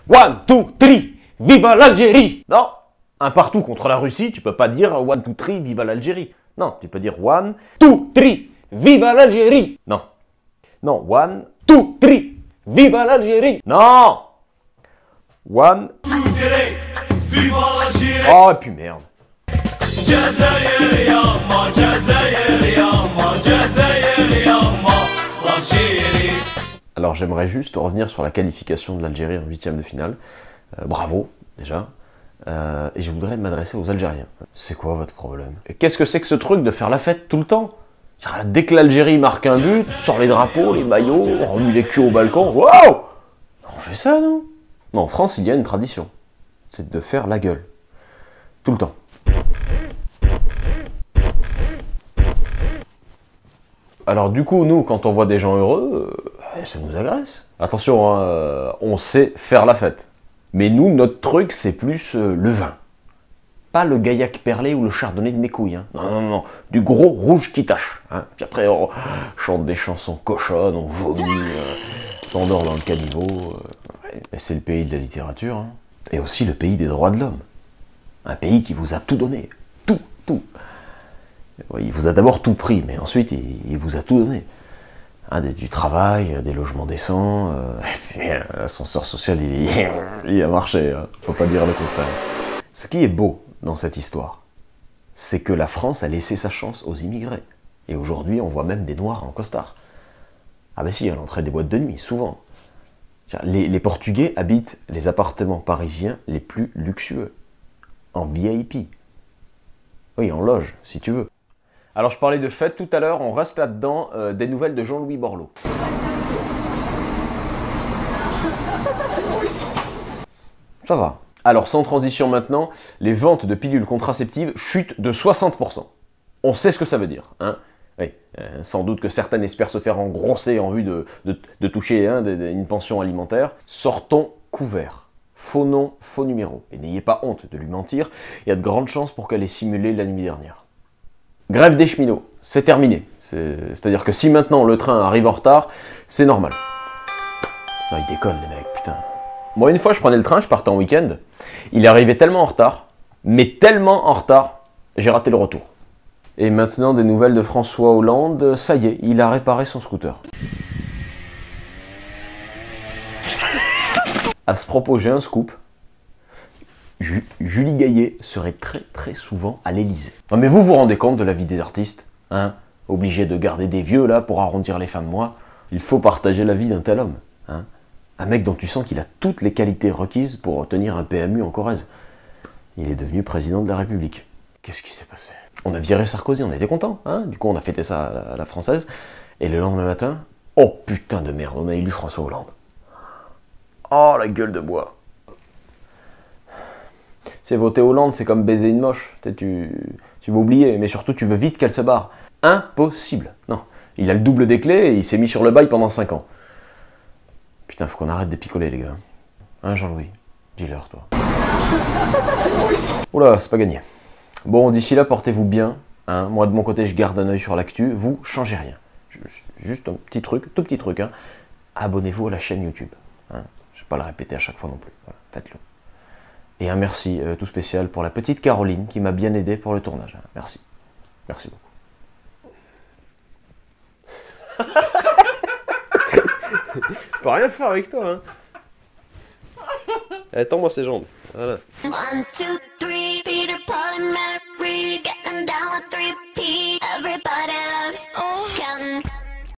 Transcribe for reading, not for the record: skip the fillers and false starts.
One, two, three, viva l'Algérie. Non, un partout contre la Russie, tu peux pas dire one, two, three, viva l'Algérie. Non, tu peux dire one, two, three, viva l'Algérie. Non, non, one, two, three, viva l'Algérie. Non, one, oh et puis merde. Alors j'aimerais juste revenir sur la qualification de l'Algérie en 8e de finale. Bravo, déjà. Et je voudrais m'adresser aux Algériens. C'est quoi votre problème? Qu'est-ce que c'est que ce truc de faire la fête tout le temps? Dès que l'Algérie marque un but, sort les drapeaux, les maillots, on remue les culs au balcon. Waouh! On fait ça, non? Non, en France, il y a une tradition. C'est de faire la gueule. Tout le temps. Alors du coup, nous, quand on voit des gens heureux, ça nous agresse. Attention, hein, on sait faire la fête. Mais nous, notre truc, c'est plus le vin. Pas le gaillac perlé ou le chardonnay de mes couilles. Hein. Non, non, non, du gros rouge qui tâche. Hein. Puis après, on chante des chansons cochonnes, on vomit, s'endort dans le caniveau. C'est le pays de la littérature. Hein. Et aussi le pays des droits de l'homme. Un pays qui vous a tout donné. Tout, tout. Il vous a d'abord tout pris, mais ensuite, il vous a tout donné. Hein, du travail, des logements décents, l'ascenseur social, il a marché, hein. Faut pas dire le contraire. Ce qui est beau dans cette histoire, c'est que la France a laissé sa chance aux immigrés. Et aujourd'hui, on voit même des Noirs en costard. Ah ben si, à l'entrée des boîtes de nuit, souvent. Les Portugais habitent les appartements parisiens les plus luxueux, en VIP. Oui, en loge, si tu veux. Alors je parlais de fête tout à l'heure, on reste là-dedans, des nouvelles de Jean-Louis Borloo. Ça va. Alors sans transition maintenant, les ventes de pilules contraceptives chutent de 60%. On sait ce que ça veut dire, hein. Oui, sans doute que certaines espèrent se faire engrosser en vue de toucher une pension alimentaire. Sortons couverts. Faux nom, faux numéro. Et n'ayez pas honte de lui mentir, il y a de grandes chances pour qu'elle ait simulé la nuit dernière. Grève des cheminots, c'est terminé. C'est-à-dire que si maintenant le train arrive en retard, c'est normal. Non, ils déconnent les mecs, putain. Moi, une fois, je prenais le train, je partais en week-end. Il est arrivé tellement en retard, mais tellement en retard, j'ai raté le retour. Et maintenant, des nouvelles de François Hollande, ça y est, il a réparé son scooter. À ce propos, j'ai un scoop. Julie Gaillet serait très souvent à l'Élysée. Non mais vous vous rendez compte de la vie des artistes, hein? Obligé de garder des vieux là pour arrondir les fins de mois. Il faut partager la vie d'un tel homme, hein? Un mec dont tu sens qu'il a toutes les qualités requises pour obtenir un PMU en Corrèze. Il est devenu président de la République. Qu'est-ce qui s'est passé? On a viré Sarkozy, on était contents, hein? Du coup on a fêté ça à la française. Et le lendemain matin, oh putain de merde, on a élu François Hollande. Oh la gueule de bois. C'est voter Hollande, c'est comme baiser une moche. Tu veux oublier, mais surtout tu veux vite qu'elle se barre. Impossible. Non. Il a le double des clés et il s'est mis sur le bail pendant 5 ans. Putain, faut qu'on arrête de picoler, les gars. Hein, Jean-Louis? Dis-leur, toi. Oula, c'est pas gagné. Bon, d'ici là, portez-vous bien. Hein. Moi, de mon côté, je garde un œil sur l'actu. Vous, changez rien. Juste un petit truc, tout petit truc. Hein. Abonnez-vous à la chaîne YouTube. Hein. Je vais pas le répéter à chaque fois non plus. Voilà, faites-le. Et un merci tout spécial pour la petite Caroline qui m'a bien aidé pour le tournage. Merci. Merci beaucoup. Je peux rien faire avec toi, hein. Tends-moi ses jambes. Voilà. 1, 2, 3, Peter, Paul and